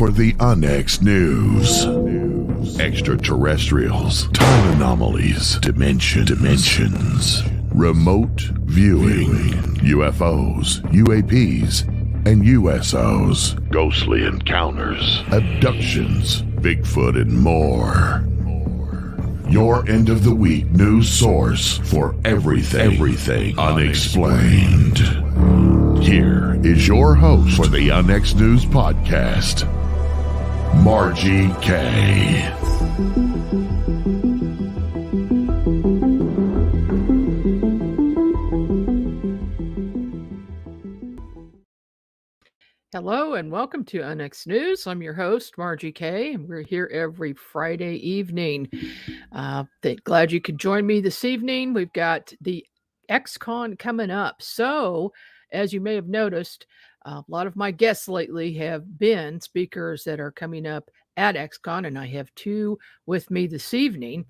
for the UNX News. Extraterrestrials, time anomalies, dimensions, remote viewing, UFOs, UAPs, and USOs, ghostly encounters, abductions, Bigfoot, and more. Your end of the week news source for everything unexplained. Here is your host for the UNX News podcast, Margie Kay. Hello and welcome to UNX News. I'm your host, Margie Kay, and we're here every Friday evening. Glad you could join me this evening. We've got the XCon coming up. So, as you may have noticed, a lot of my guests lately have been speakers that are coming up at XCon, and I have two with me this evening.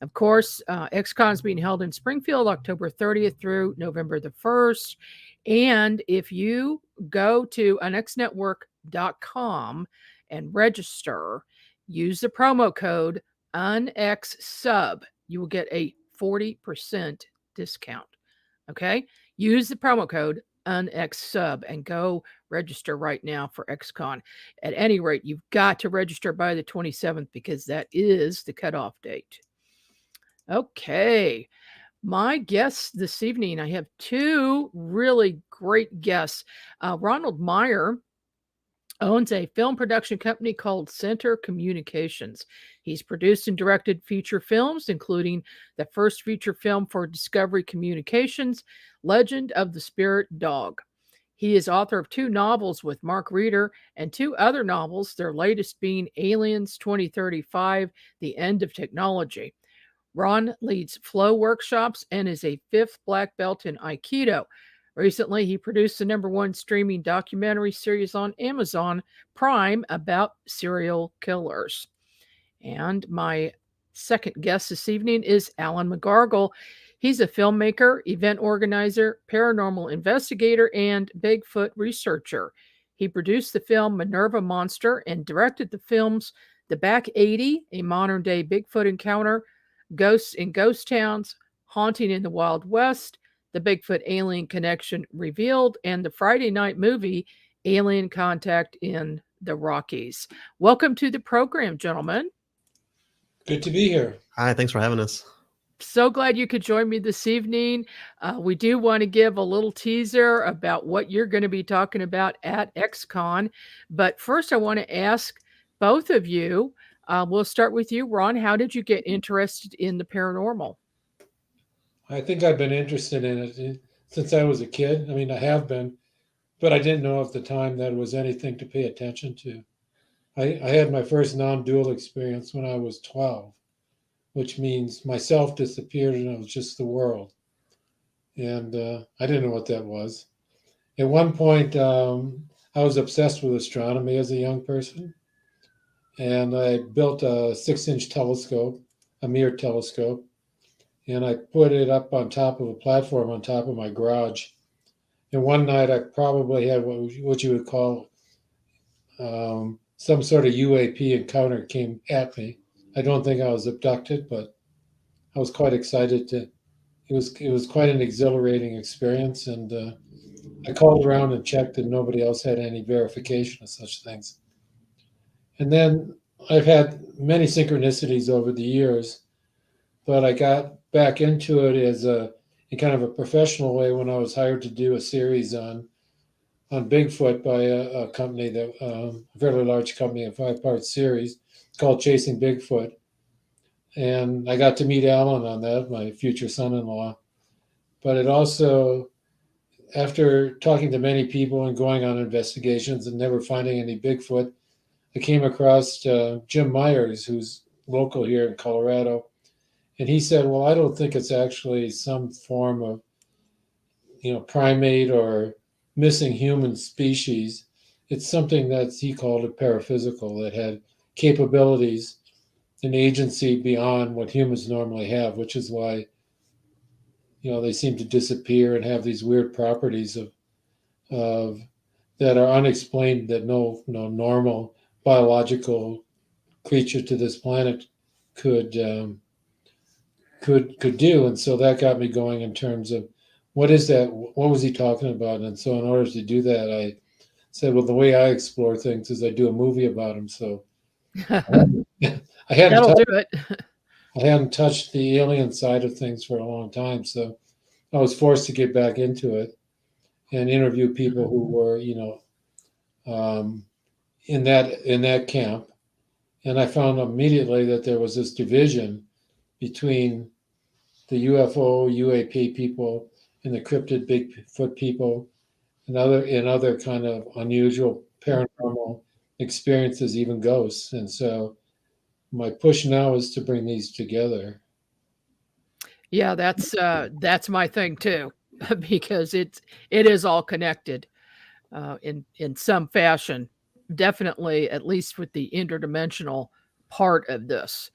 Of course, XCon is being held in Springfield, October 30th through November the 1st. And if you go to unxnetwork.com and register, use the promo code UNXSUB. You will get a 40% discount. Okay? Use the promo code UNXSUB and go register right now for XCon. At any rate, you've got to register by the 27th because that is the cutoff date. Okay. My guests this evening, I have two really great guests. Ronald Meyer owns a film production company called Center Communications. He's produced and directed feature films, including the first feature film for Discovery Communications, Legend of the Spirit Dog. He is author of two novels with Mark Reeder and two other novels, their latest being Aliens 2035, The End of Technology. Ron leads flow workshops and is a 5th black belt in Aikido. Recently, he produced the #1 streaming documentary series on Amazon Prime about serial killers. And my second guest this evening is Alan Megargle. He's a filmmaker, event organizer, paranormal investigator, and Bigfoot researcher. He produced the film Minerva Monster and directed the films The Back 80, a modern-day Bigfoot encounter, Ghosts in Ghost Towns, Haunting in the Wild West, The Bigfoot Alien Connection Revealed, and the Friday night movie Alien Contact in the Rockies. Welcome to the program, gentlemen. Good to be here. Hi, thanks for having us. So glad you could join me this evening. We do want to give a little teaser about what you're going to be talking about at XCon. But first, I want to ask both of you, we'll start with you, Ron. How did you get interested in the paranormal? I think I've been interested in it since I was a kid. I mean, I have been, but I didn't know at the time that it was anything to pay attention to. I had my first non-dual experience when I was 12, which means myself disappeared and it was just the world. And I didn't know what that was. At one point, I was obsessed with astronomy as a young person. And I built a 6-inch telescope, a mirror telescope, and I put it up on top of a platform on top of my garage. And one night I probably had what you would call some sort of UAP encounter came at me. I don't think I was abducted, but I was quite excited it was quite an exhilarating experience. And I called around and checked and nobody else had any verification of such things. And then I've had many synchronicities over the years, but I got back into it in kind of a professional way when I was hired to do a series on Bigfoot by a company a fairly large company, a 5-part series called Chasing Bigfoot. And I got to meet Alan on that, my future son-in-law. But it also, after talking to many people and going on investigations and never finding any Bigfoot, I came across Jim Meyer, who's local here in Colorado, and he said, well, I don't think it's actually some form of, primate or missing human species. It's something that he called a paraphysical that had capabilities and agency beyond what humans normally have, which is why, they seem to disappear and have these weird properties of that are unexplained that no normal biological creature to this planet could do. And so that got me going in terms of what is that? What was he talking about? And so in order to do that, I said, well, the way I explore things is I do a movie about him. So I hadn't That'll touched, do it. I hadn't touched the alien side of things for a long time. So I was forced to get back into it and interview people who were, in that camp. And I found immediately that there was this division between the UFO, UAP people and the cryptid Bigfoot people and other kind of unusual paranormal experiences, even ghosts. And so my push now is to bring these together. Yeah, that's my thing too, because it is all connected in some fashion. Definitely, at least with the interdimensional part of this.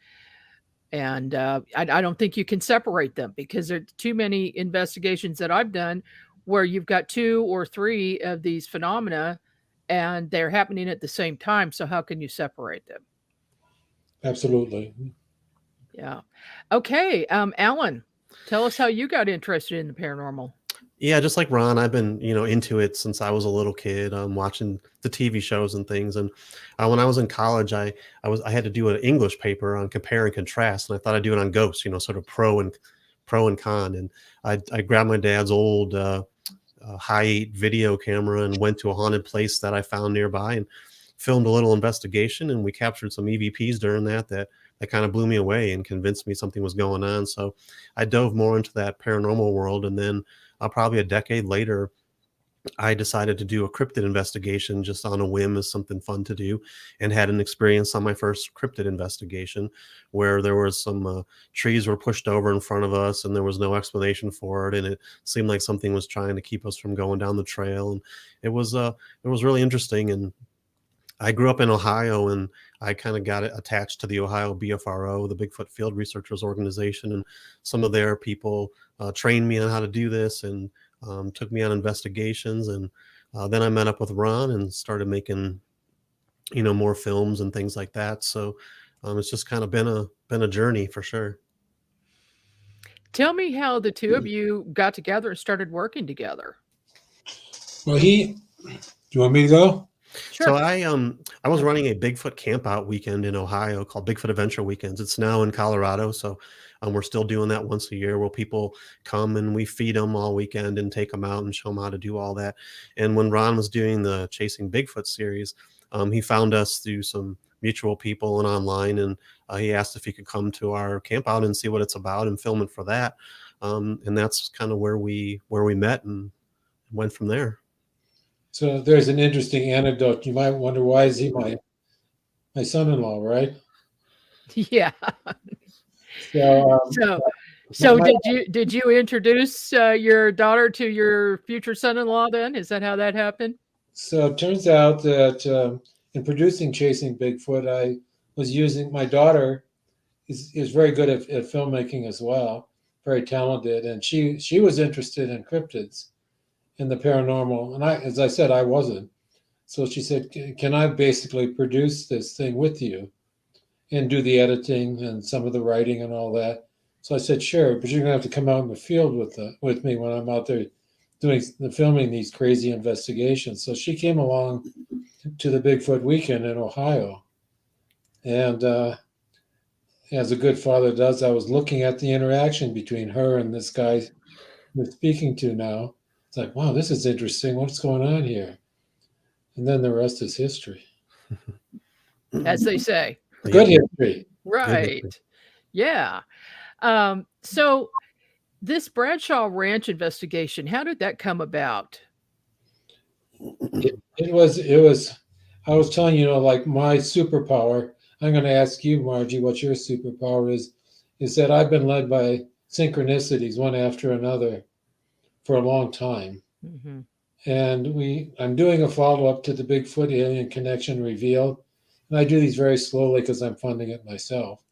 And I don't think you can separate them because there's too many investigations that I've done where you've got 2 or 3 of these phenomena and they're happening at the same time. So how can you separate them? Absolutely. Yeah. Okay. Alan, tell us how you got interested in the paranormal. Yeah, just like Ron, I've been, into it since I was a little kid, watching the TV shows and things. And when I was in college, I had to do an English paper on compare and contrast, and I thought I'd do it on ghosts, sort of pro and con. And I grabbed my dad's old high-8 video camera and went to a haunted place that I found nearby and filmed a little investigation. And we captured some EVPs during that kind of blew me away and convinced me something was going on. So I dove more into that paranormal world, and then probably a decade later, I decided to do a cryptid investigation just on a whim as something fun to do, and had an experience on my first cryptid investigation where there was some trees were pushed over in front of us and there was no explanation for it. And it seemed like something was trying to keep us from going down the trail. And it was really interesting. And I grew up in Ohio, and I kind of got attached to the Ohio BFRO, the Bigfoot Field Researchers Organization, and some of their people trained me on how to do this and took me on investigations. And then I met up with Ron and started making, more films and things like that. So it's just kind of been a journey for sure. Tell me how the two of you got together and started working together. Well, do you want me to go? Sure. So I was running a Bigfoot camp out weekend in Ohio called Bigfoot Adventure Weekends. It's now in Colorado. So we're still doing that once a year where people come and we feed them all weekend and take them out and show them how to do all that. And when Ron was doing the Chasing Bigfoot series, he found us through some mutual people and online. And he asked if he could come to our camp out and see what it's about and film it for that. And that's kind of where we met and went from there. So there's an interesting anecdote. You might wonder, why is he my son-in-law, right? Yeah. So did you introduce your daughter to your future son-in-law then? Is that how that happened? So it turns out that in producing Chasing Bigfoot, I was using my daughter is very good at filmmaking as well, very talented, and she was interested in cryptids. In the paranormal, and as I said, I wasn't. So she said, "Can I basically produce this thing with you, and do the editing and some of the writing and all that?" So I said, "Sure, but you're gonna have to come out in the field with me when I'm out there filming these crazy investigations." So she came along to the Bigfoot weekend in Ohio, and as a good father does, I was looking at the interaction between her and this guy we're speaking to now. It's like, wow, this is interesting. What's going on here? And then the rest is history. As they say. Good history. Right. Yeah. So this Bradshaw Ranch investigation, how did that come about? It was, I was telling you, like my superpower, I'm going to ask you, Margie, what your superpower is that I've been led by synchronicities one after another for a long time. Mm-hmm. And I'm doing a follow-up to the Bigfoot Alien Connection Revealed. And I do these very slowly because I'm funding it myself.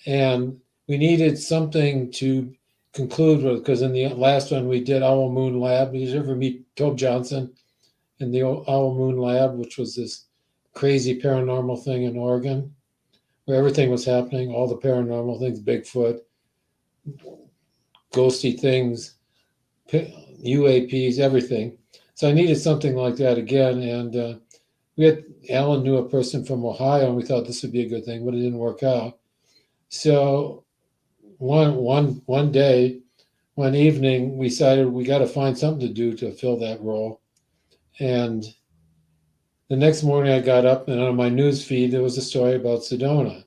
And we needed something to conclude with, because in the last one we did Owl Moon Lab. Did you ever meet Tobe Johnson in the Owl Moon Lab, which was this crazy paranormal thing in Oregon, where everything was happening, all the paranormal things, Bigfoot, ghosty things, UAPs, everything. So I needed something like that again. And Alan knew a person from Ohio, and we thought this would be a good thing, but it didn't work out. So one day, one evening, we decided we got to find something to do to fill that role. And the next morning I got up, and on my news feed, there was a story about Sedona.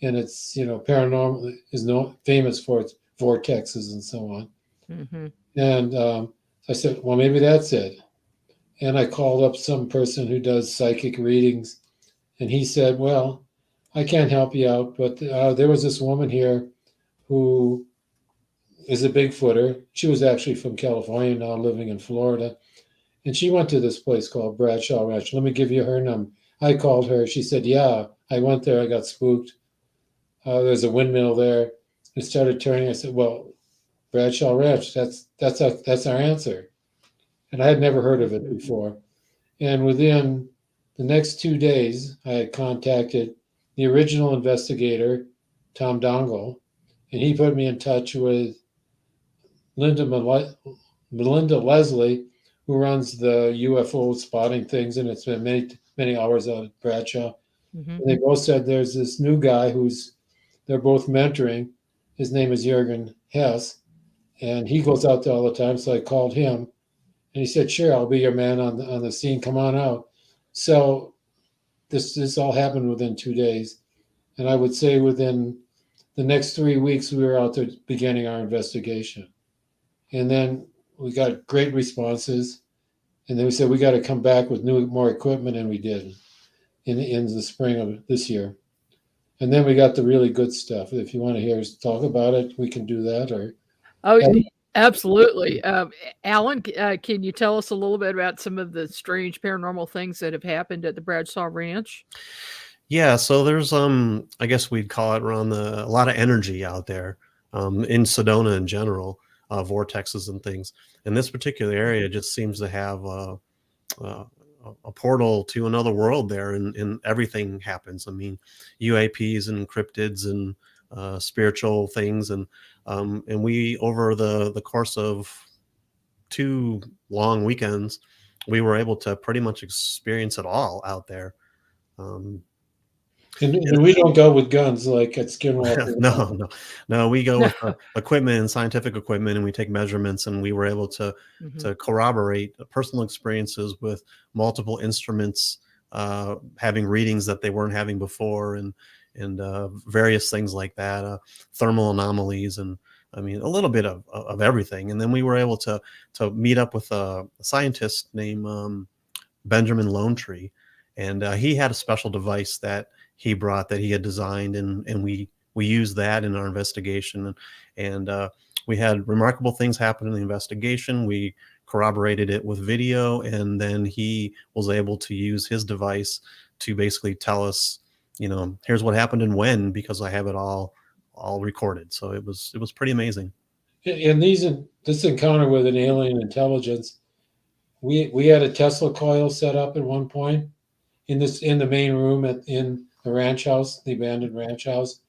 And it's, paranormal is famous for its vortexes and so on. Mm-hmm. And I said, well, maybe that's it. And I called up some person who does psychic readings. And he said, well, I can't help you out, but there was this woman here who is a Bigfooter. She was actually from California, now living in Florida. And she went to this place called Bradshaw Ranch. Let me give you her number. I called her. She said, yeah, I went there. I got spooked. There's a windmill there. It started turning. I said, well, Bradshaw Ranch, that's our answer. And I had never heard of it before. And within the next 2 days, I had contacted the original investigator, Tom Dongle, and he put me in touch with Melinda Leslie, who runs the UFO spotting things, and it's been many hours out at Bradshaw. Mm-hmm. And they both said there's this new guy they're both mentoring. His name is Jürgen Hess, and he goes out there all the time. So I called him, and he said, "Sure, I'll be your man on the scene. Come on out." So this all happened within 2 days, and I would say within the next 3 weeks we were out there beginning our investigation, and then we got great responses, and then we said we got to come back with more equipment, and we did in the spring of this year. And then we got the really good stuff. If you want to hear us talk about it, we can do that. Absolutely. Alan, can you tell us a little bit about some of the strange paranormal things that have happened at the Bradshaw Ranch? Yeah, so there's I guess we'd call it around a lot of energy out there in Sedona in general, vortexes and things. And this particular area just seems to have a portal to another world there, and everything happens. I mean, UAPs and cryptids and spiritual things, and we, over the course of 2 long weekends, we were able to pretty much experience it all out there. And we don't go with guns like at Skinwalker. No. We go with equipment and scientific equipment, and we take measurements, and we were able to corroborate personal experiences with multiple instruments, having readings that they weren't having before, and various things like that, thermal anomalies, and I mean, a little bit of everything. And then we were able to meet up with a scientist named Benjamin Lonetree, and he had a special device that he brought that he had designed, and we used that in our investigation, and we had remarkable things happen in the investigation. We corroborated it with video, and then he was able to use his device to basically tell us, here's what happened and when, because I have it all recorded. So it was pretty amazing. And this encounter with an alien intelligence, we had a Tesla coil set up at one point in the main room in the ranch house, the abandoned ranch house,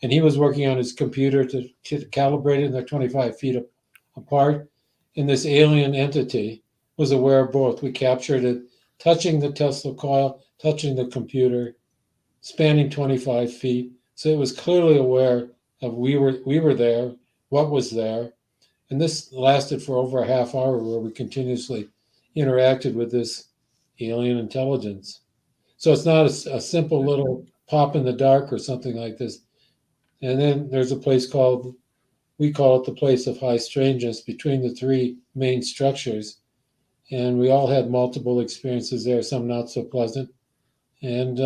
and he was working on his computer to calibrate it, and they're 25 feet apart. And this alien entity was aware of both. We captured it touching the Tesla coil, touching the computer, spanning 25 feet. So it was clearly aware of we were there, what was there. And this lasted for over a half hour, where we continuously interacted with this alien intelligence. So it's not a simple little pop in the dark or something like this. And then there's a place we call it the place of high strangeness, between the 3 main structures. And we all had multiple experiences there, some not so pleasant. And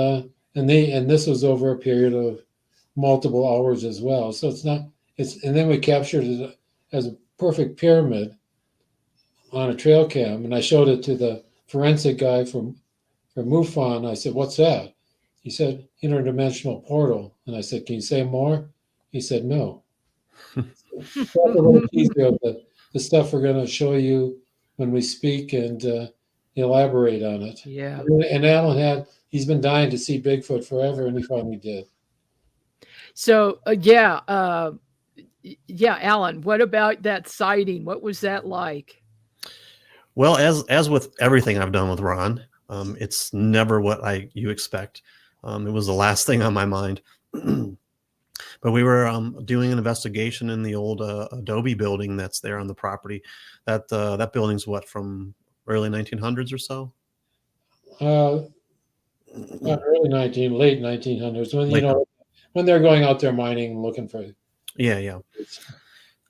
this was over a period of multiple hours as well. So and then we captured it as a perfect pyramid on a trail cam. And I showed it to the forensic guy from MUFON. I said, "What's that?" He said, "Interdimensional portal." And I said, "Can you say more?" He said, "No." That's a little teaser of the stuff we're going to show you when we speak and elaborate on it. Yeah. And Alan he's been dying to see Bigfoot forever, and he finally did. So, yeah, Alan, what about that sighting? What was that like? Well, as with everything I've done with Ron, it's never what you expect. It was the last thing on my mind. But we were doing an investigation in the old Adobe building that's there on the property. That building's what, from early 1900s or so? Not early late 1900s, when Late, when they're going out there mining and looking for. yeah.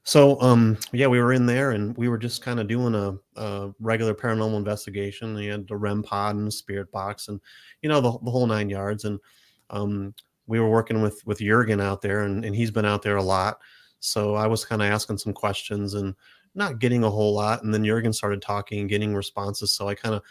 So, yeah, we were in there and we were just kind of doing a regular paranormal investigation. We had the REM pod and the spirit box and, the whole 9 yards. And we were working with Jurgen out there, and he's been out there a lot. So I was kind of asking some questions and not getting a whole lot. And then Jurgen started talking and getting responses. So I kind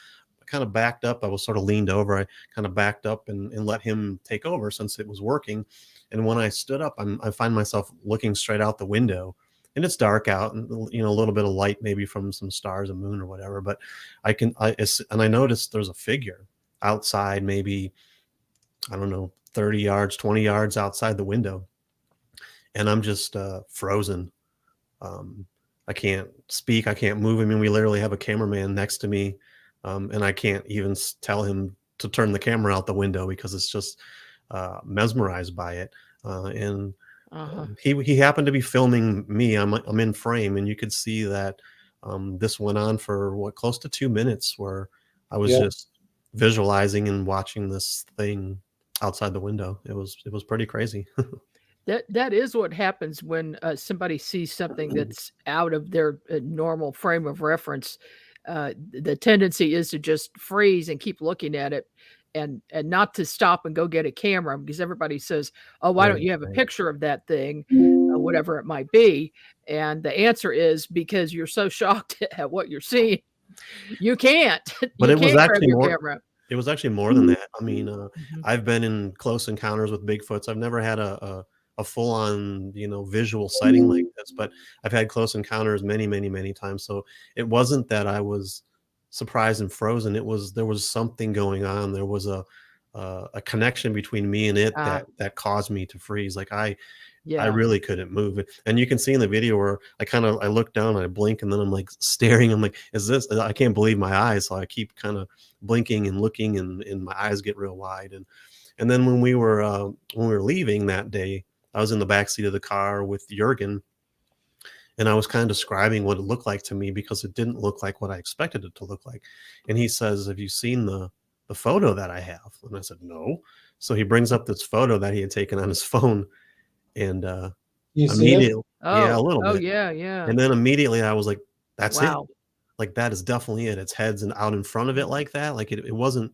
of backed up. I was sort of leaned over. I kind of backed up and let him take over since it was working. And when I stood up, I find myself looking straight out the window. And it's dark out, and a little bit of light maybe from some stars and moon or whatever. But I noticed there's a figure outside, maybe, I don't know, 30 yards, 20 yards outside the window, and I'm just frozen. I can't speak, I can't move. I mean, we literally have a cameraman next to me, and I can't even tell him to turn the camera out the window because it's just mesmerized by it. And he happened to be filming me. I'm in frame, and you could see that this went on for close to 2 minutes, where I was just visualizing and watching this thing outside the window. It was pretty crazy. That is what happens when somebody sees something that's out of their normal frame of reference. The tendency is to just freeze and keep looking at it, and not to stop and go get a camera, because everybody says, "Oh, why don't you have a picture of that thing?" Whatever it might be. And the answer is because you're so shocked at what you're seeing, you can't. But you it was can't grab actually your more. camera. It was actually more than that. I mean, I've been in close encounters with Bigfoots. I've never had a full-on, visual sighting like this, but I've had close encounters many, many, many times. So it wasn't that I was surprised and frozen. There was something going on. There was a connection between me and it that caused me to freeze. Like I really couldn't move. And you can see in the video where I look down and I blink, and then I'm like staring. I'm like, I can't believe my eyes. So I keep kind of blinking and looking, and my eyes get real wide. And then when we were leaving that day, I was in the backseat of the car with Jurgen, and I was kind of describing what it looked like to me, because it didn't look like what I expected it to look like. And he says, "Have you seen the photo that I have?" And I said, "No." So he brings up this photo that he had taken on his phone, and You see it? yeah, a little bit. Yeah. And then immediately I was like, "That's it. Wow. Like, that is definitely it. Its head's out in front of it like that. Like it wasn't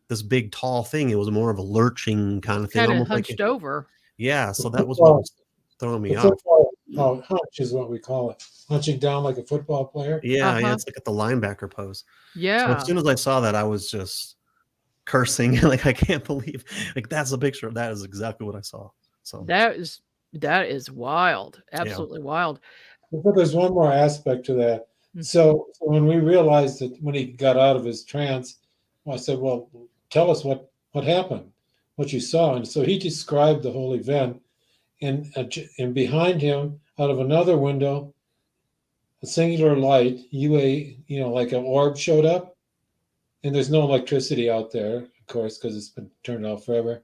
this big tall thing. It was more of a lurching kind of thing, Kind of almost hunched over. Yeah. So that was what was throwing me off. Hunch is what we call it. Hunching down like a football player. Yeah, it's like at the linebacker pose. Yeah. So as soon as I saw that, I was just cursing. Like, I can't believe, like, that's a picture. That is exactly what I saw. So that is wild. Absolutely wild. But there's one more aspect to that. So when we realized that, when he got out of his trance, I said, "Well, tell us what happened, what you saw." And so he described the whole event, and behind him, out of another window, a singular light, like an orb, showed up. And there's no electricity out there, of course, because it's been turned off forever.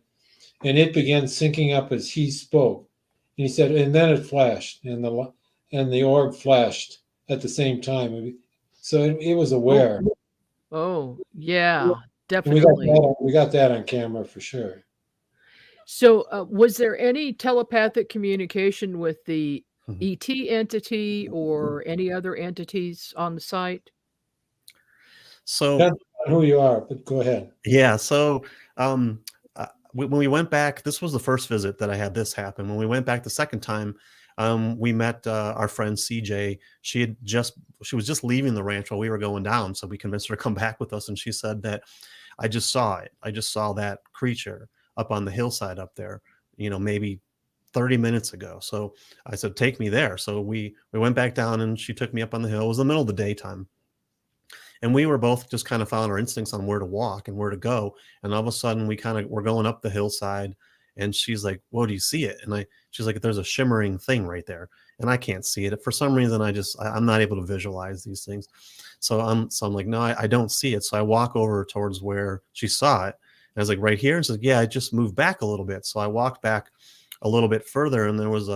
And it began syncing up as he spoke. And he said, and then it flashed, and the orb flashed at the same time. So it was aware. Oh, yeah, And definitely. we got that on camera for sure. So was there any telepathic communication with the ET entity or any other entities on the site? So Depends on who you are, but go ahead. yeah. So when we went back, this was the first visit that I had this happen. When we went back the second time, we met our friend CJ. She was just leaving the ranch while we were going down. So we convinced her to come back with us. And she said that, "I just saw it. I just saw that creature up on the hillside up there, maybe 30 minutes ago." So I said, "Take me there." So we went back down, and she took me up on the hill. It was the middle of the daytime. And we were both just kind of following our instincts on where to walk and where to go. And all of a sudden we're going up the hillside, and she's like, "Whoa, do you see it?" And she's like, "There's a shimmering thing right there." And I can't see it. For some reason, I'm not able to visualize these things. So I'm like, "No, I don't see it." So I walk over towards where she saw it. And I was like, "Right here?" And she's like, "Yeah, I just moved back a little bit." So I walked back a little bit further, and there was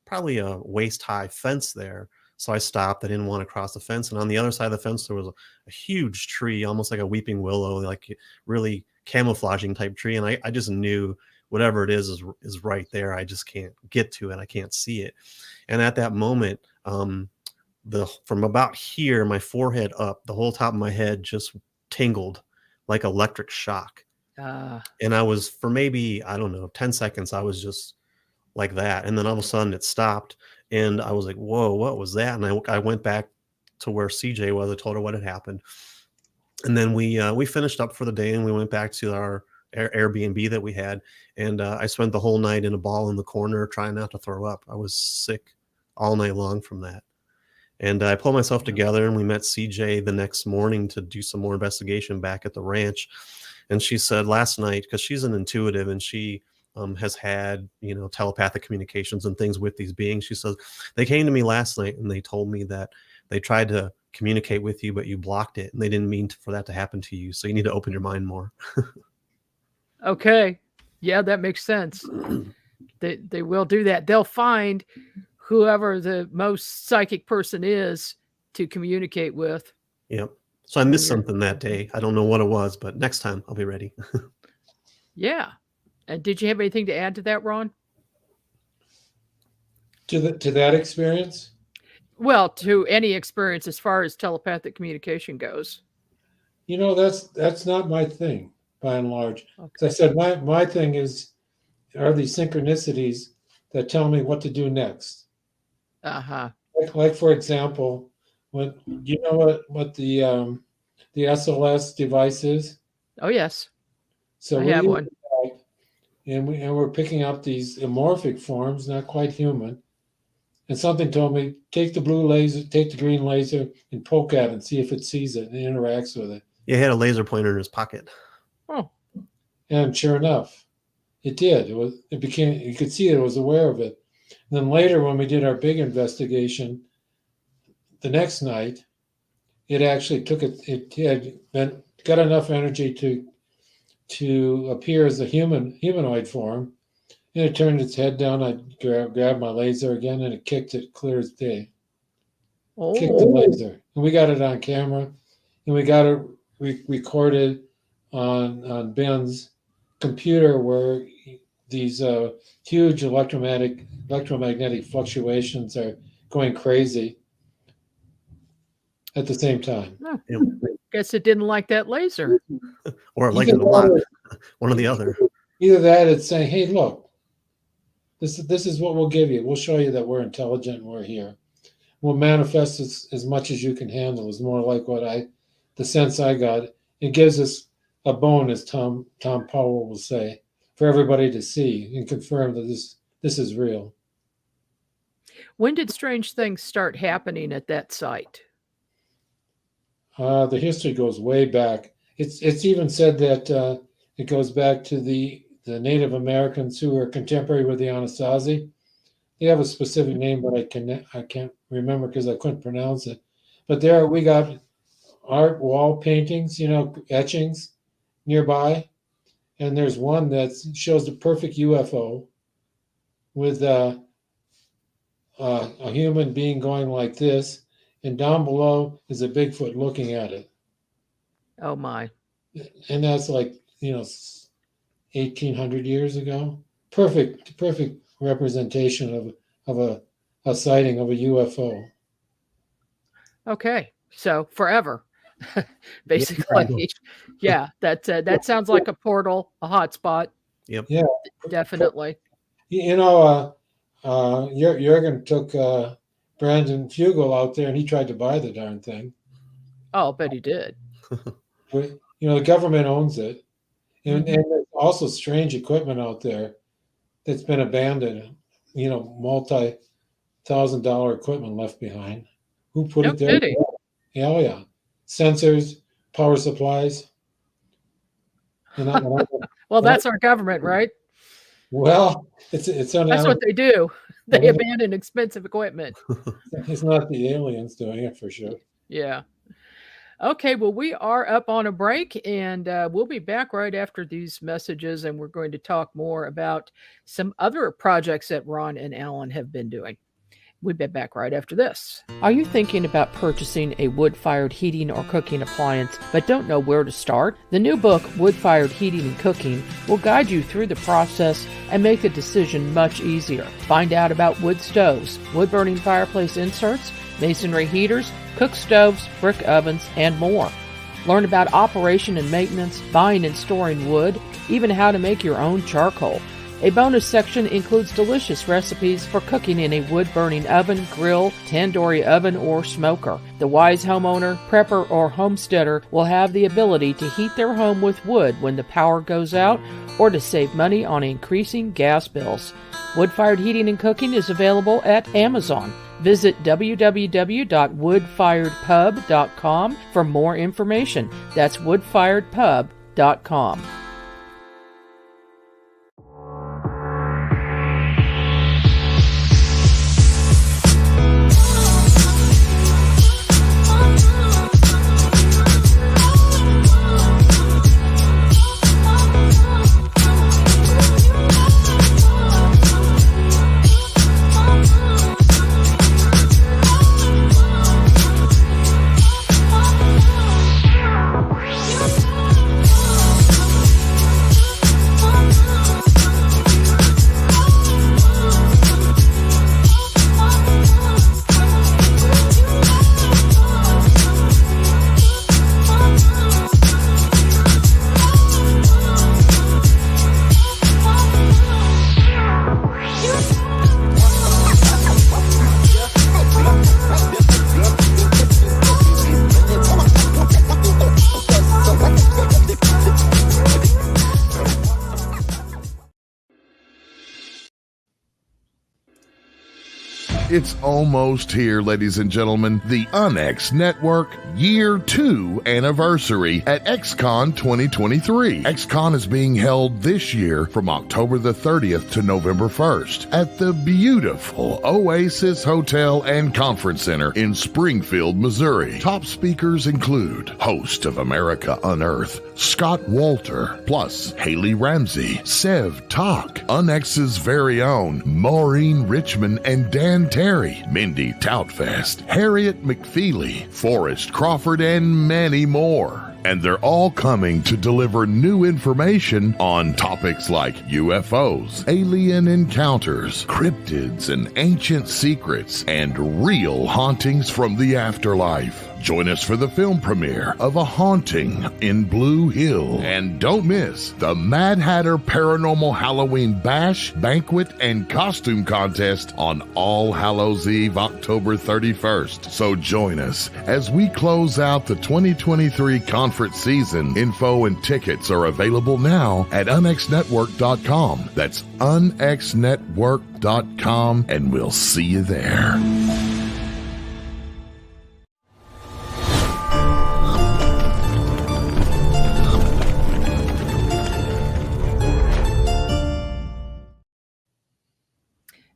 probably a waist-high fence there. So I stopped. I didn't want to cross the fence. And on the other side of the fence, there was a huge tree, almost like a weeping willow, like really camouflaging type tree. And I just knew whatever it is right there. I just can't get to it. I can't see it. And at that moment, from about here, my forehead up, the whole top of my head just tingled like electric shock. And I was, for maybe, I don't know, 10 seconds, I was just like that. And then all of a sudden it stopped. And I was like, "Whoa, what was that?" And I went back to where CJ was. I told her what had happened. And then we finished up for the day, and we went back to our Airbnb that we had. And I spent the whole night in a ball in the corner trying not to throw up. I was sick all night long from that. And I pulled myself together, and we met CJ the next morning to do some more investigation back at the ranch. And she said last night, because she's an intuitive and she has had, telepathic communications and things with these beings. She says, "They came to me last night and they told me that they tried to communicate with you, but you blocked it, and they didn't mean for that to happen to you. So you need to open your mind more." Okay. Yeah, that makes sense. They will do that. They'll find whoever the most psychic person is to communicate with. Yep. So I missed something that day. I don't know what it was, but next time I'll be ready. Yeah. And did you have anything to add to that, Ron? To that experience? Well, to any experience as far as telepathic communication goes. That's not my thing, by and large. Okay. As I said, my thing are these synchronicities that tell me what to do next. Uh-huh. Like for example, what the SLS device is? Oh yes. So I have one. And we're picking up these amorphic forms, not quite human. And something told me, take the blue laser, take the green laser, and poke at it and see if it sees it and interacts with it. He had a laser pointer in his pocket. Oh. And sure enough, it did. You could see it was aware of it. And then later, when we did our big investigation, the next night, it actually it had got enough energy to appear as a humanoid form. And it turned its head down. I grabbed my laser again, and it kicked it clear as day. Oh. Kicked the laser. And we got it on camera, and we got it recorded on Ben's computer, where these huge electromagnetic fluctuations are going crazy at the same time. Oh. Guess it didn't like that laser. Or it liked it a lot. One or the other. Either that, it's saying, "Hey, look, this is what we'll give you. We'll show you that we're intelligent and we're here. We'll manifest as much as you can handle." Is more like the sense I got. It gives us a bone, as Tom Powell will say, for everybody to see and confirm that this is real. When did strange things start happening at that site? The history goes way back. It's even said that it goes back to the Native Americans who were contemporary with the Anasazi. They have a specific name, but I can't remember because I couldn't pronounce it. But there we got art wall paintings, etchings nearby, and there's one that shows the perfect UFO with a human being going like this, and down below is a Bigfoot looking at it. Oh my. And that's like 1,800 years ago. Perfect representation of a sighting of a UFO. Okay, so forever, basically. Yeah, that sounds like a portal, a hotspot. Yep. Yeah, definitely. Jurgen took Brandon Fugel out there, and he tried to buy the darn thing. Oh, I bet he did. But, the government owns it. And there's also strange equipment out there that's been abandoned, multi-$1,000 equipment left behind. Who put it there? Kidding. Oh, yeah. sensors, power supplies. And Well, that's our government, right? well, it's on. That's what they do. They abandon expensive equipment. It's not the aliens doing it for sure. Yeah. Okay, well, we are up on a break, and we'll be back right after these messages, and we're going to talk more about some other projects that Ron and Alan have been doing. We'll be back right after this. Are you thinking about purchasing a wood-fired heating or cooking appliance but don't know where to start? The new book, Wood-Fired Heating and Cooking, will guide you through the process and make the decision much easier. Find out about wood stoves, wood-burning fireplace inserts, masonry heaters, cook stoves, brick ovens, and more. Learn about operation and maintenance, buying and storing wood, even how to make your own charcoal. A bonus section includes delicious recipes for cooking in a wood-burning oven, grill, tandoori oven, or smoker. The wise homeowner, prepper, or homesteader will have the ability to heat their home with wood when the power goes out or to save money on increasing gas bills. Wood-fired heating and cooking is available at Amazon. Visit www.woodfiredpub.com for more information. That's woodfiredpub.com. It's almost here, ladies and gentlemen. The UNX Network Year 2 anniversary at XCon 2023. XCon is being held this year from October the 30th to November 1st at the beautiful Oasis Hotel and Conference Center in Springfield, Missouri. Top speakers include host of America Unearthed, Scott Walter, plus Haley Ramsey, Sev Talk, UNX's very own Maureen Richmond and Dan Terry, Mindy Toutfest, Harriet McFeely, Forrest Crawford, and many more. And they're all coming to deliver new information on topics like UFOs, alien encounters, cryptids and ancient secrets, and real hauntings from the afterlife. Join us for the film premiere of A Haunting in Blue Hill. And don't miss the Mad Hatter Paranormal Halloween Bash, Banquet, and Costume Contest on All Hallows Eve, October 31st. So join us as we close out the 2023 conference season. Info and tickets are available now at unxnetwork.com. That's unxnetwork.com, and we'll see you there.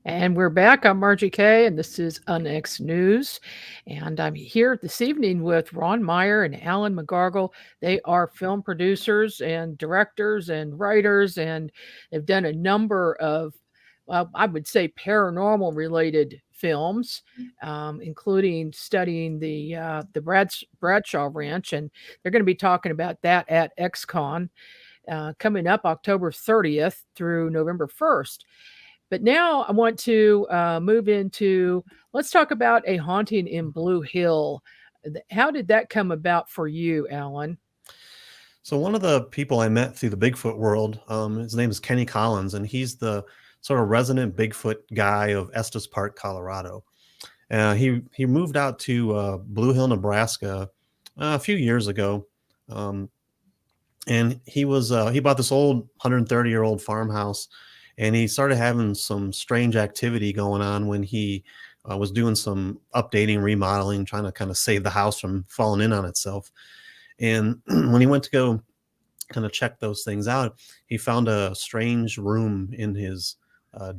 And we're back. I'm Margie Kay, and this is UNX News. And I'm here this evening with Ron Meyer and Alan Megargle. They are film producers and directors and writers, and they've done a number of, I would say, paranormal-related films, including studying the Bradshaw Ranch. And they're going to be talking about that at XCon coming up October 30th through November 1st. But now I want to move into, let's talk about A Haunting in Blue Hill. How did that come about for you, Alan? So one of the people I met through the Bigfoot world, his name is Kenny Collins, and he's the sort of resident Bigfoot guy of Estes Park, Colorado. He moved out to Blue Hill, Nebraska a few years ago. And he bought this old 130-year-old farmhouse, and he started having some strange activity going on when he was doing some updating, remodeling, trying to kind of save the house from falling in on itself. And when he went to go kind of check those things out, he found a strange room in his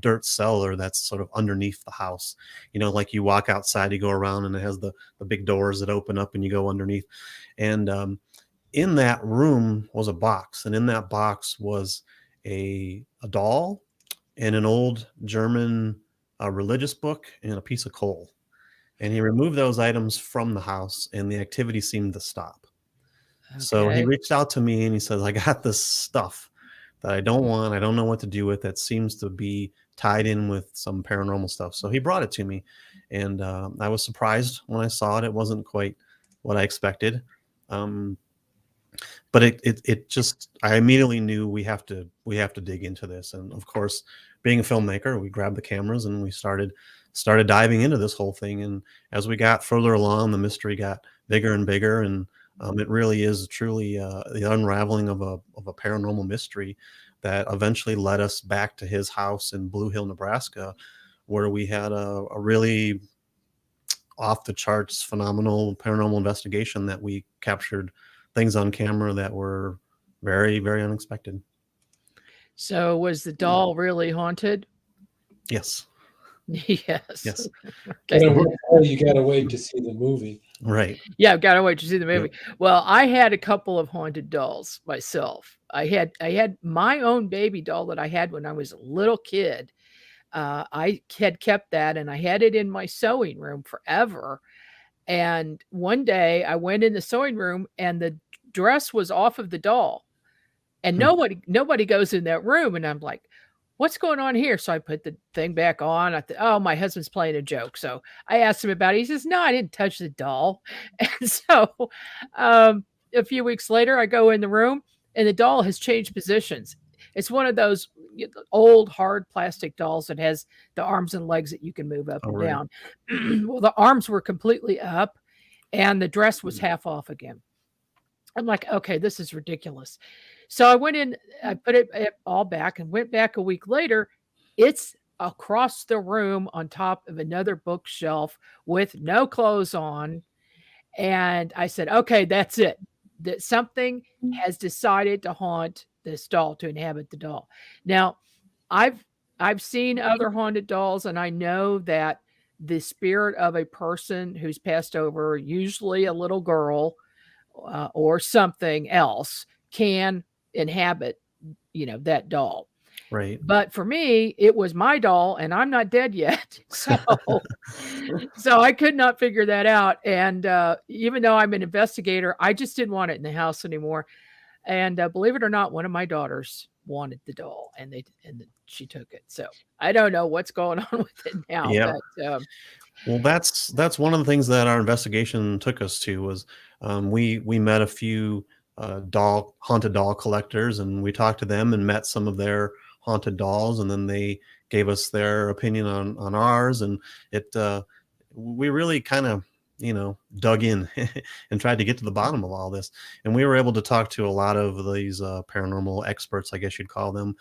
dirt cellar that's sort of underneath the house. You know, like you walk outside, you go around, and it has the big doors that open up and you go underneath. And in that room was a box, and in that box was a doll and an old German religious book and a piece of coal. And he removed those items from the house, and the activity seemed to stop. Okay. So he reached out to me and he says, I got this stuff that I don't want. I don't know what to do with. That seems to be tied in with some paranormal stuff. So he brought it to me, and I was surprised when I saw it. It wasn't quite what I expected. But it just, I immediately knew we have to dig into this. And of course, being a filmmaker, we grabbed the cameras and we started diving into this whole thing. And as we got further along, the mystery got bigger and bigger. And it really is truly the unraveling of a paranormal mystery that eventually led us back to his house in Blue Hill, Nebraska, where we had a really off the charts, phenomenal paranormal investigation that we captured things on camera that were very, very unexpected. So was the doll really haunted? Yes. Yes. Yes. Okay. You got to wait to see the movie. Right. Yeah, I've got to wait to see the movie. Yeah. Well, I had a couple of haunted dolls myself. I had my own baby doll that I had when I was a little kid. I had kept that, and I had it in my sewing room forever. And one day I went in the sewing room and the dress was off of the doll, and nobody goes in that room. And I'm like, what's going on here? So I put the thing back on. I thought, oh, my husband's playing a joke. So I asked him about it. He says, no, I didn't touch the doll. And so a few weeks later, I go in the room and the doll has changed positions. It's one of those old hard plastic dolls that has the arms and legs that you can move up and down. Well, the arms were completely up and the dress was half off again. I'm like, okay, this is ridiculous. So I went in, I put it all back and went back a week later. It's across the room on top of another bookshelf with no clothes on. And I said, okay, that's it. That something has decided to haunt this doll, to inhabit the doll. Now, I've seen other haunted dolls, and I know that the spirit of a person who's passed over, usually a little girl or something else, can inhabit, that doll. Right. But for me, it was my doll, and I'm not dead yet. So I could not figure that out. And even though I'm an investigator, I just didn't want it in the house anymore. And believe it or not, one of my daughters wanted the doll, and she took it. So I don't know what's going on with it now. Yeah. But, well, that's one of the things that our investigation took us to was we met a few haunted doll collectors, and we talked to them and met some of their haunted dolls, and then they gave us their opinion on ours, and we really kind of dug in and tried to get to the bottom of all this. And we were able to talk to a lot of these paranormal experts, I guess you'd call them.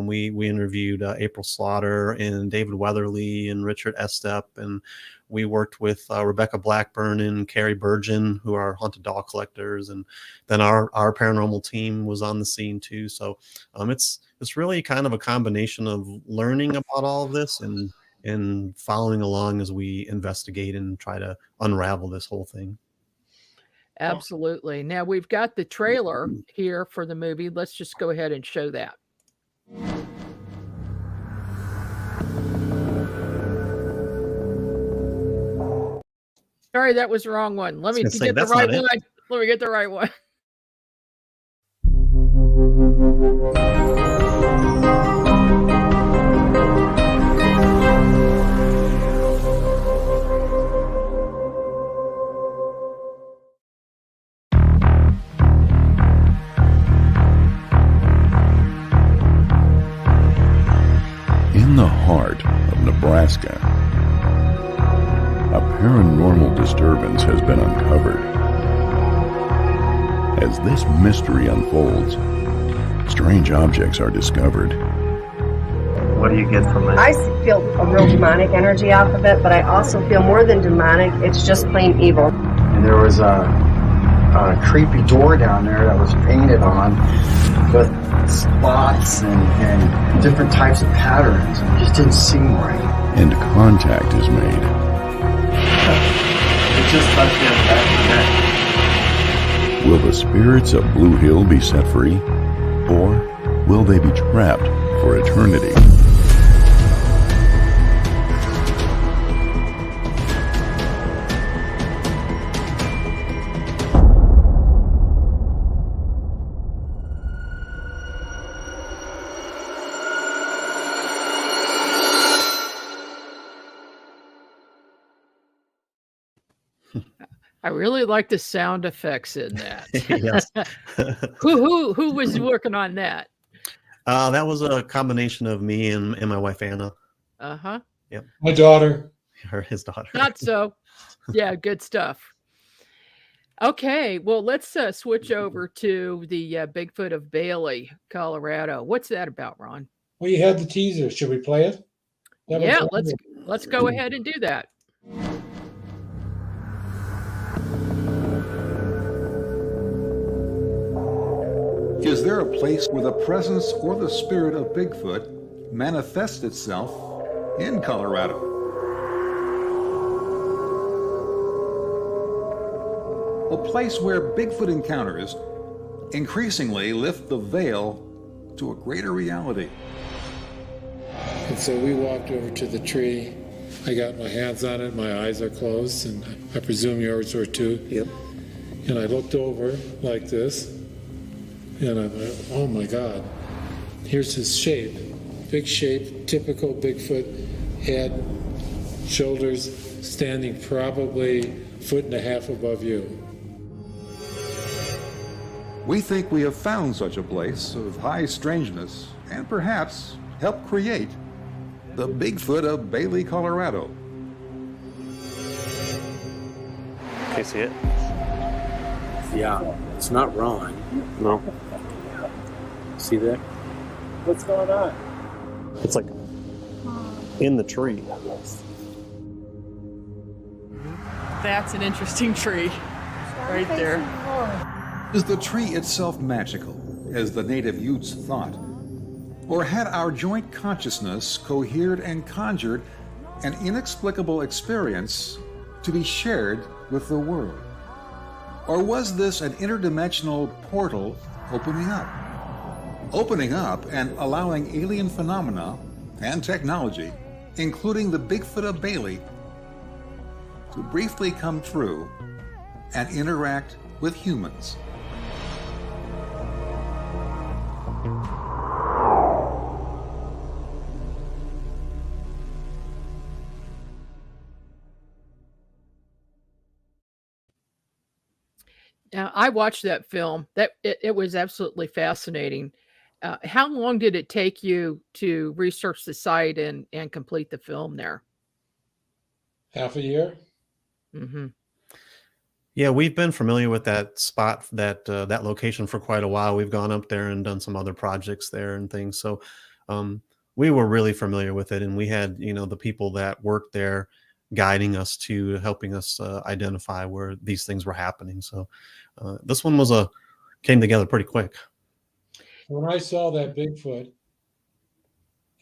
We interviewed April Slaughter and David Weatherly and Richard Estep, and we worked with Rebecca Blackburn and Carrie Burgeon, who are haunted doll collectors. And then our paranormal team was on the scene too. So it's really kind of a combination of learning about all of this and following along as we investigate and try to unravel this whole thing. absolutely. Now we've got the trailer here for the movie. Let's just go ahead and show that. Sorry, that was the wrong one. Let me get the right one. Let me get the right one. In the heart of Nebraska, a paranormal disturbance has been uncovered. As this mystery unfolds, strange objects are discovered. What do you get from it? I feel a real demonic energy off of it, but I also feel more than demonic, it's just plain evil. And there was a creepy door down there that was painted on with spots and different types of patterns. It just didn't seem right. And contact is made. It just touched me on the back of the neck. Will the spirits of Blue Hill be set free? Or will they be trapped for eternity? I really like the sound effects in that. Yes. Who was working on that? That was a combination of me and my wife Anna. Uh-huh. Yep. My daughter. His daughter. Not so. Yeah, good stuff. Okay, well, let's switch over to the Bigfoot of Bailey, Colorado. What's that about, Ron? Well, you had the teaser. Should we play it? Yeah, let's go ahead and do that. Is there a place where the presence or the spirit of Bigfoot manifests itself in Colorado? A place where Bigfoot encounters increasingly lift the veil to a greater reality. And so we walked over to the tree. I got my hands on it, my eyes are closed, and I presume yours were too. Yep. And I looked over like this, and I thought, oh my God, here's his shape. Big shape, typical Bigfoot, head, shoulders, standing probably 1.5 feet above you. We think we have found such a place of high strangeness and perhaps help create the Bigfoot of Bailey, Colorado. Can you see it? Yeah, it's not Ron. No. See that? What's going on? It's like in the tree. That's an interesting tree right there. Is the tree itself magical, as the native Utes thought? Or had our joint consciousness cohered and conjured an inexplicable experience to be shared with the world? Or was this an interdimensional portal opening up and allowing alien phenomena and technology, including the Bigfoot of Bailey, to briefly come through and interact with humans? Now, I watched that film. It was absolutely fascinating. How long did it take you to research the site and complete the film there? Half a year? Mm-hmm. Yeah, we've been familiar with that spot, that location for quite a while. We've gone up there and done some other projects there and things. So we were really familiar with it, and we had, the people that worked there guiding us to helping us identify where these things were happening. So this one came together pretty quick. When I saw that Bigfoot,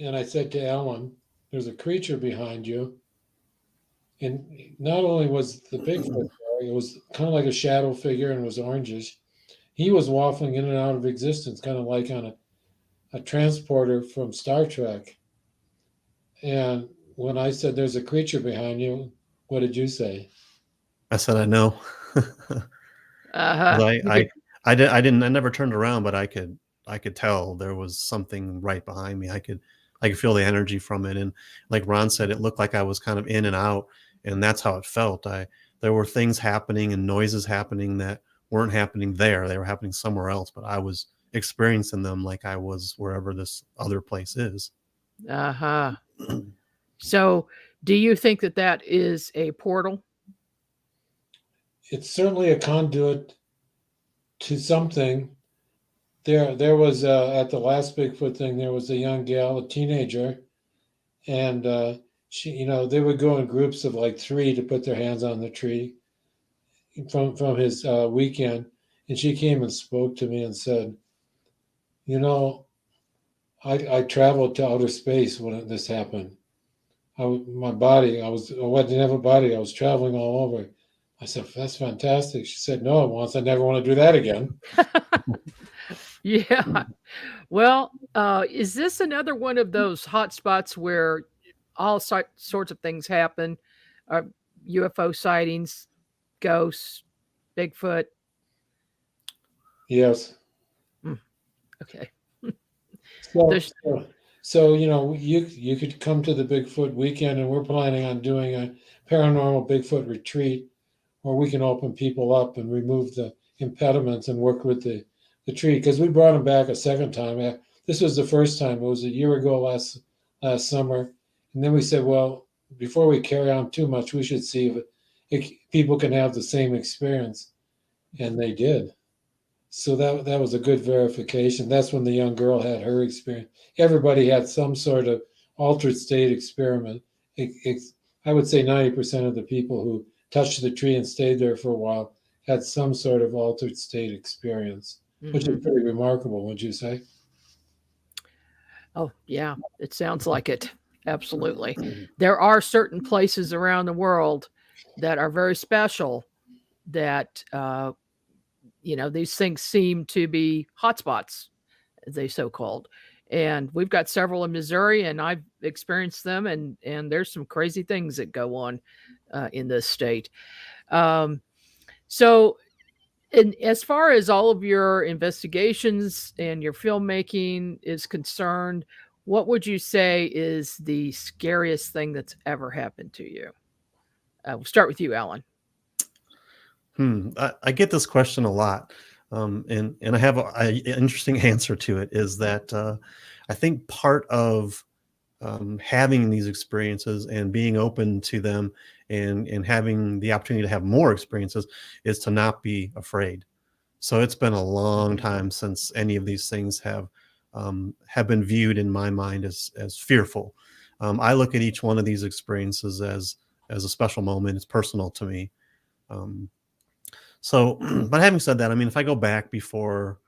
and I said to Ellen, there's a creature behind you. And not only was the Bigfoot there, it was kind of like a shadow figure and it was orangish. He was waffling in and out of existence, kind of like on a transporter from Star Trek. And when I said there's a creature behind you, what did you say? I said, I know. I never turned around, but I could tell there was something right behind me. I could feel the energy from it. And like Ron said, it looked like I was kind of in and out, and that's how it felt. There were things happening and noises happening that weren't happening there. They were happening somewhere else, but I was experiencing them like I was wherever this other place is. Uh-huh. So do you think that is a portal? It's certainly a conduit to something. There was at the last Bigfoot thing, there was a young gal, a teenager, and they would go in groups of like 3 to put their hands on the tree from his weekend. And she came and spoke to me and said, I traveled to outer space when this happened. I didn't have a body. I was traveling all over. I said, that's fantastic. She said, no, once I never want to do that again. Yeah. Well, is this another one of those hot spots where all sorts of things happen? UFO sightings, ghosts, Bigfoot? Yes. Okay. So you could come to the Bigfoot weekend, and we're planning on doing a paranormal Bigfoot retreat where we can open people up and remove the impediments and work with the tree, because we brought them back a second time. This was the first time. It was a year ago last summer. And then we said, well, before we carry on too much, we should see if people can have the same experience. And they did. So that was a good verification. That's when the young girl had her experience. Everybody had some sort of altered state experiment. I would say 90% of the people who touched the tree and stayed there for a while had some sort of altered state experience, which is pretty remarkable, would you say? Oh, yeah, it sounds like it. Absolutely. There are certain places around the world that are very special that, these things seem to be hotspots, as they so-called. And we've got several in Missouri, and I've experienced them, and there's some crazy things that go on in this state. So, and as far as all of your investigations and your filmmaking is concerned, what would you say is the scariest thing that's ever happened to you? We'll start with you, Alan. I get this question a lot, and I have an interesting answer to it. Is that I think part of having these experiences and being open to them and having the opportunity to have more experiences is to not be afraid. So it's been a long time since any of these things have been viewed in my mind as fearful. I look at each one of these experiences as a special moment. It's personal to me. But having said that, I mean, if I go back before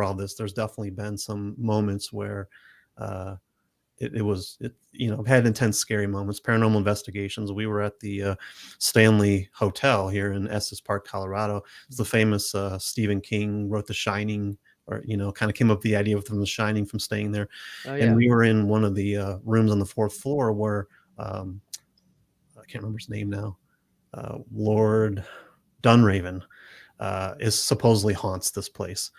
all this, there's definitely been some moments where I've had intense, scary moments, paranormal investigations. We were at the Stanley Hotel here in Estes Park, Colorado. It's the famous Stephen King wrote The Shining, or, kind of came up with the idea from The Shining from staying there. Oh, yeah. And we were in one of the rooms on the 4th floor where I can't remember his name now. Lord Dunraven is supposedly haunts this place.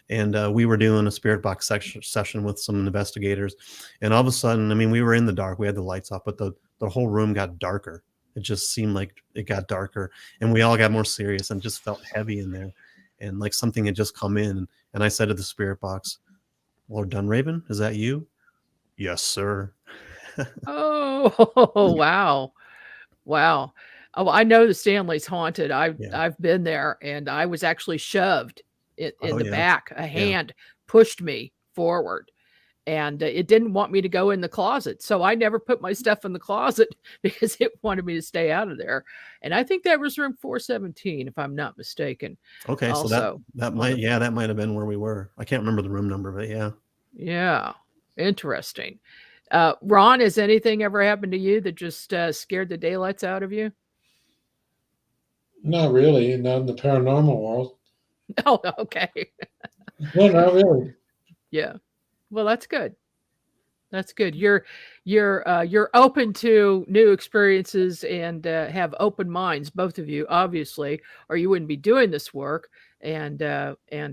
And we were doing a spirit box session with some investigators. And all of a sudden, I mean, we were in the dark. We had the lights off, but the whole room got darker. It just seemed like it got darker. And we all got more serious and just felt heavy in there. And like something had just come in. And I said to the spirit box, Lord Dunraven, is that you? Yes, sir. Oh, wow. Wow. Oh, I know the Stanley's haunted. I've been there, and I was actually shoved in the back. A hand pushed me forward, and it didn't want me to go in the closet. So I never put my stuff in the closet because it wanted me to stay out of there. And I think that was room 417, if I'm not mistaken. Okay, also, so that might have been where we were. I can't remember the room number, but yeah. Yeah, interesting. Ron, has anything ever happened to you that just scared the daylights out of you? Not really, not in the paranormal world. Oh, okay. No, not really. Yeah. Well, that's good. That's good. You're open to new experiences and have open minds, both of you, obviously, or you wouldn't be doing this work and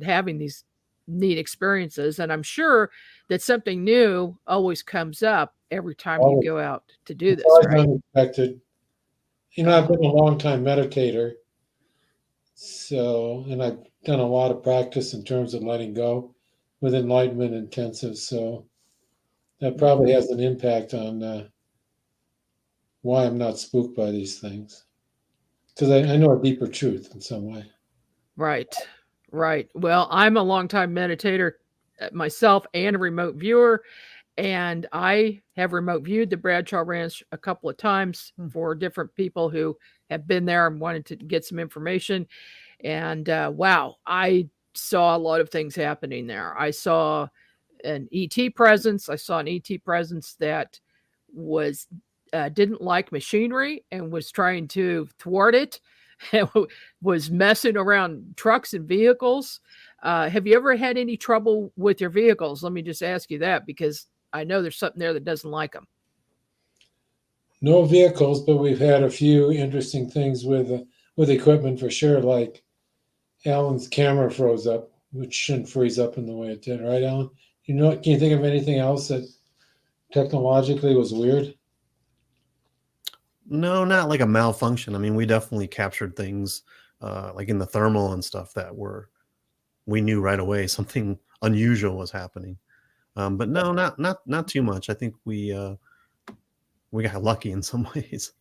having these neat experiences. And I'm sure that something new always comes up every time you go out to do this. Right? Unexpected. I've been a long time meditator, and I've done a lot of practice in terms of letting go with enlightenment intensive. So that probably has an impact on why I'm not spooked by these things, because I know a deeper truth in some way. Right. Right. Well, I'm a longtime meditator myself and a remote viewer. And I have remote viewed the Bradshaw Ranch a couple of times for different people who have been there and wanted to get some information. And wow, I saw a lot of things happening there. I saw an ET presence. I saw an ET presence that was didn't like machinery and was trying to thwart it. Was messing around trucks and vehicles. Have you ever had any trouble with your vehicles? Let me just ask you that, because I know there's something there that doesn't like them. No vehicles, but we've had a few interesting things with equipment for sure. Like Alan's camera froze up, which shouldn't freeze up in the way it did, right, Alan? Can you think of anything else that technologically was weird? No, not like a malfunction. I mean, we definitely captured things like in the thermal and stuff that we knew right away something unusual was happening. But no, not too much. I think we got lucky in some ways.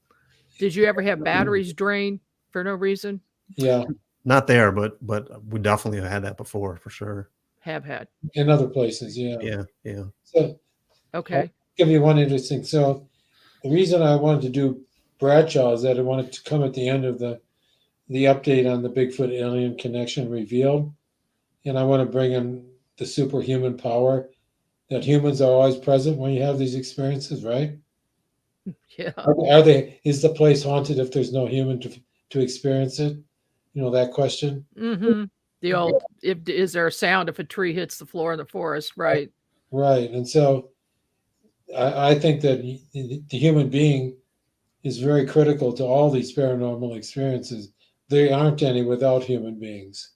Did you ever have batteries drain for no reason? Yeah. Not there, but we definitely have had that before, for sure. Have had. In other places, yeah. Yeah. So, okay. I'll give you one interesting. So, the reason I wanted to do Bradshaw is that I wanted to come at the end of the update on the Bigfoot alien connection revealed, and I want to bring in the superhuman power that humans are always present when you have these experiences, right? Yeah. Are they? Is the place haunted if there's no human to experience it? You know that question. Mm-hmm. The old, is there a sound if a tree hits the floor in the forest? Right. Right, and so I think that the human being is very critical to all these paranormal experiences. There aren't any without human beings.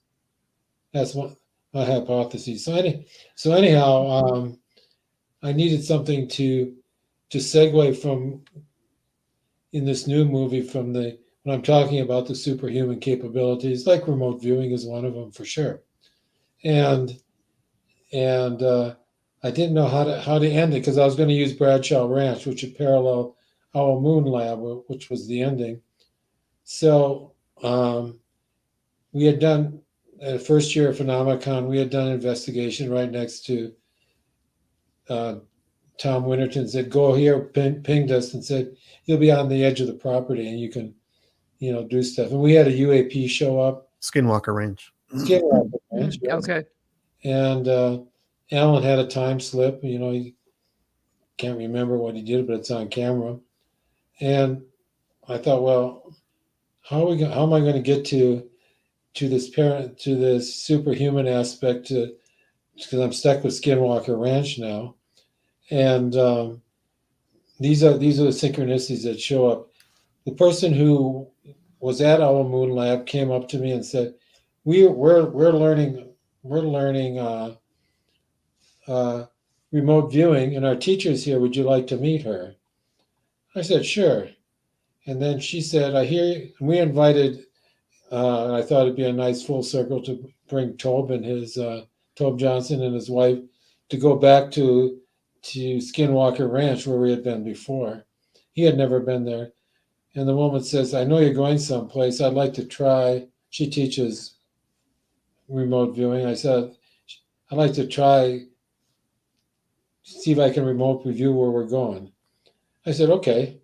That's my hypothesis. So anyhow, I needed something to segue from in this new movie from when I'm talking about the superhuman capabilities, like remote viewing is one of them for sure. And I didn't know how to end it because I was going to use Bradshaw Ranch, which would parallel Owl Moon Lab, which was the ending. So we had done at first year of Phenomenon, we had done an investigation right next to Tom Winterton. Said, go here, pinged us and said, you'll be on the edge of the property and you can, do stuff. And we had a UAP show up. Skinwalker Ranch. Skinwalker Ranch, yes. Okay. And Alan had a time slip. He can't remember what he did, but it's on camera. And I thought, well, how am I going to get to this superhuman aspect? Because I'm stuck with Skinwalker Ranch now, and these are the synchronicities that show up. The person who was at Owl Moon Lab came up to me and said, "We're learning remote viewing, and our teacher's here. Would you like to meet her?" I said, "Sure." And then she said, "I hear you." We invited. And I thought it'd be a nice full circle to bring Tobe Johnson and his wife to go back to Skinwalker Ranch where we had been before. He had never been there. And the woman says, "I know you're going someplace. I'd like to try." She teaches remote viewing. I said, "I'd like to try, see if I can remote review where we're going." I said, "Okay."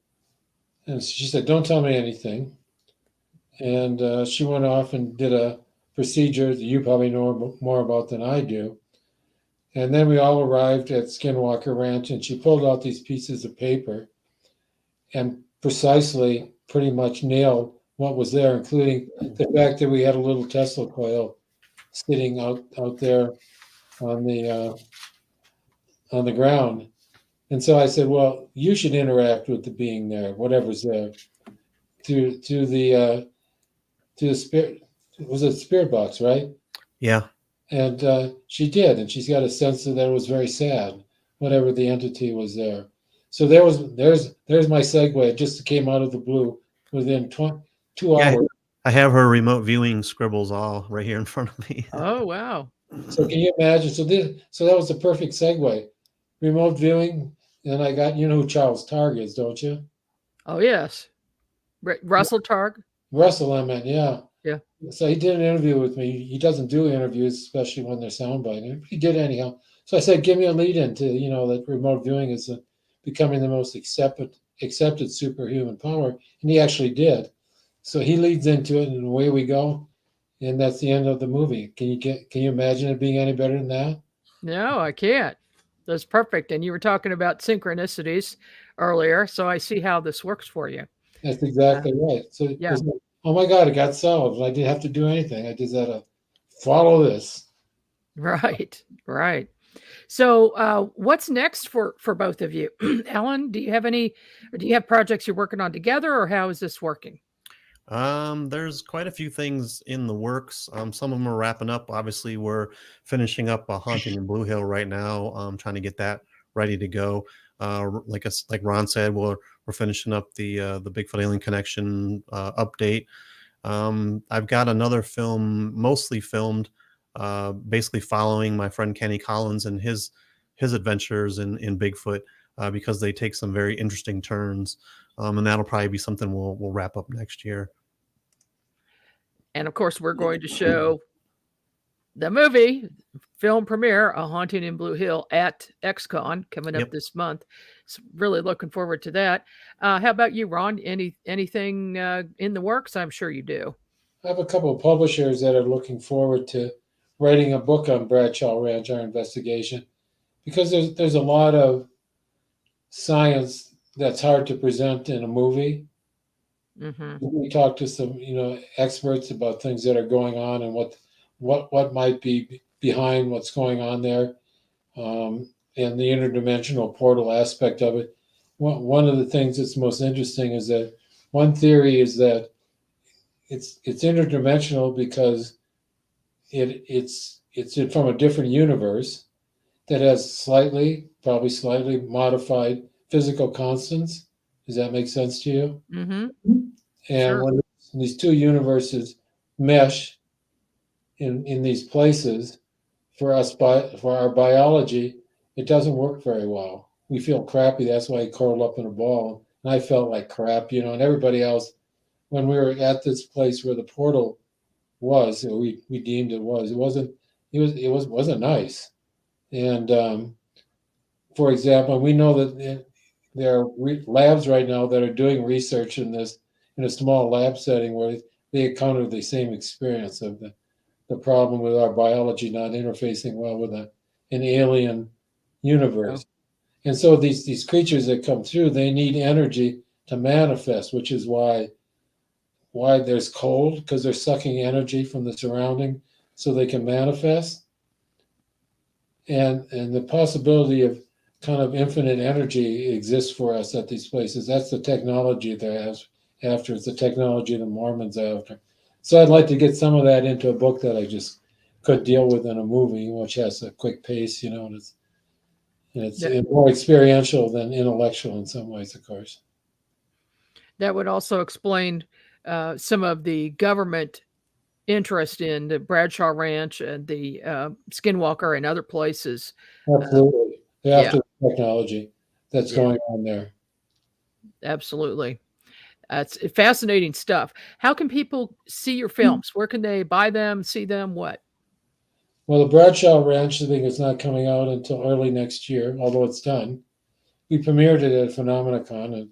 And she said, "Don't tell me anything." And she went off and did a procedure that you probably know more about than I do. And then we all arrived at Skinwalker Ranch, and she pulled out these pieces of paper and precisely pretty much nailed what was there, including the fact that we had a little Tesla coil sitting out there on the ground. And so I said, "Well, you should interact with the being there, whatever's there, to the spirit." Was it spirit box, right? Yeah. And she did, and she's got a sense that it was very sad, whatever the entity was there. So there's my segue. It just came out of the blue within 2 hours. I have her remote viewing scribbles all right here in front of me. Oh, wow. So can you imagine? So that was the perfect segue. Remote viewing, and I got, who Charles Targ is, don't you? Oh, yes. Russell Targ? Russell, I meant, yeah. Yeah. So he did an interview with me. He doesn't do interviews, especially when they're soundbiting. He did anyhow. So I said, give me a lead into, that remote viewing is becoming the most accepted superhuman power. And he actually did. So he leads into it and away we go. And that's the end of the movie. Can you imagine it being any better than that? No, I can't. That's perfect. And you were talking about synchronicities earlier, so I see how this works for you. That's exactly right. So yeah. Oh my God, it got solved. I didn't have to do anything. I just had to follow this. Right, right. So what's next for both of you? Ellen, do you have projects you're working on together, or how is this working? There's quite a few things in the works. Some of them are wrapping up. Obviously, we're finishing up a haunting in Blue Hill right now. Trying to get that ready to go. Like Ron said, we're finishing up the Bigfoot Alien Connection update. I've got another film mostly filmed, basically following my friend Kenny Collins and his adventures in Bigfoot, because they take some very interesting turns. And that'll probably be something we'll wrap up next year. And of course, we're going to show the movie film premiere, A Haunting in Blue Hill, at XCon coming up this month. So really looking forward to that. How about you, Ron? Anything in the works? I'm sure you do. I have a couple of publishers that are looking forward to writing a book on Bradshaw Ranch, our investigation, because there's a lot of science that's hard to present in a movie. Mm-hmm. We talked to some, experts about things that are going on and what might be behind what's going on there, and the interdimensional portal aspect of it. One of the things that's most interesting is that one theory is that it's interdimensional because it's from a different universe that has probably slightly modified physical constants. Does that make sense to you? Mm-hmm. And Sure. when these two universes mesh in these places, for our biology, it doesn't work very well. We feel crappy. That's why I curled up in a ball. And I felt like crap, and everybody else, when we were at this place where the portal was, or we deemed it wasn't nice. And for example, we know that there are labs right now that are doing research in this, in a small lab setting, where they encounter the same experience of the problem with our biology not interfacing well with an alien universe. And so these creatures that come through, they need energy to manifest, which is why there's cold, because they're sucking energy from the surrounding so they can manifest. And the possibility of kind of infinite energy exists for us at these places. That's the technology they're after. It's the technology the Mormons are after. So I'd like to get some of that into a book that I just could deal with in a movie, which has a quick pace, and it's more experiential than intellectual in some ways, of course. That would also explain some of the government interest in the Bradshaw Ranch and the Skinwalker and other places. Absolutely. After the technology that's going on there. Absolutely. That's fascinating stuff. How can people see your films? Where can they buy them, see them, what? Well, the Bradshaw Ranch thing is not coming out until early next year, although it's done. We premiered it at Phenomenacon and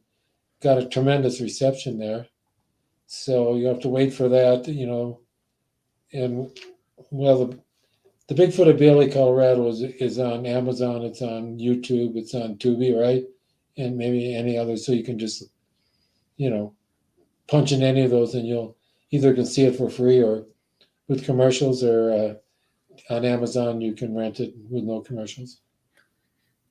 got a tremendous reception there. So you have to wait for that, And, well, the Bigfoot of Bailey, Colorado is on Amazon. It's on YouTube. It's on Tubi, right? And maybe any other. So you can just, punch in any of those, and you'll either can see it for free or with commercials, or on Amazon you can rent it with no commercials.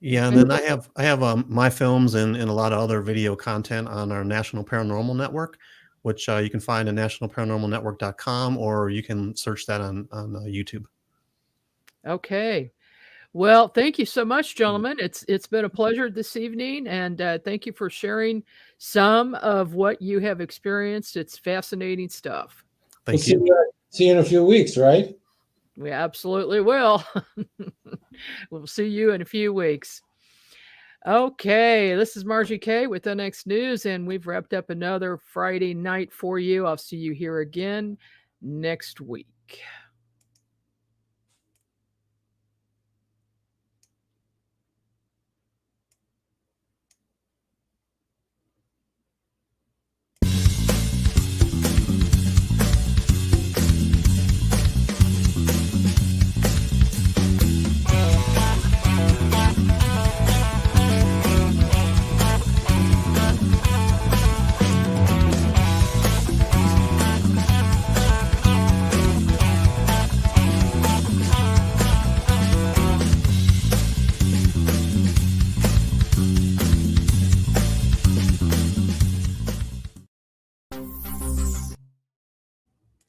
Yeah, and then I have my films and a lot of other video content on our National Paranormal Network, which you can find at nationalparanormalnetwork.com, or you can search that on YouTube. Okay. Well, thank you so much, gentlemen. It's been a pleasure this evening, and thank you for sharing some of what you have experienced. It's fascinating stuff. Thank you. See you in a few weeks, right? We absolutely will. We'll see you in a few weeks. Okay, this is Margie Kay with NX News, and we've wrapped up another Friday night for you. I'll see you here again next week.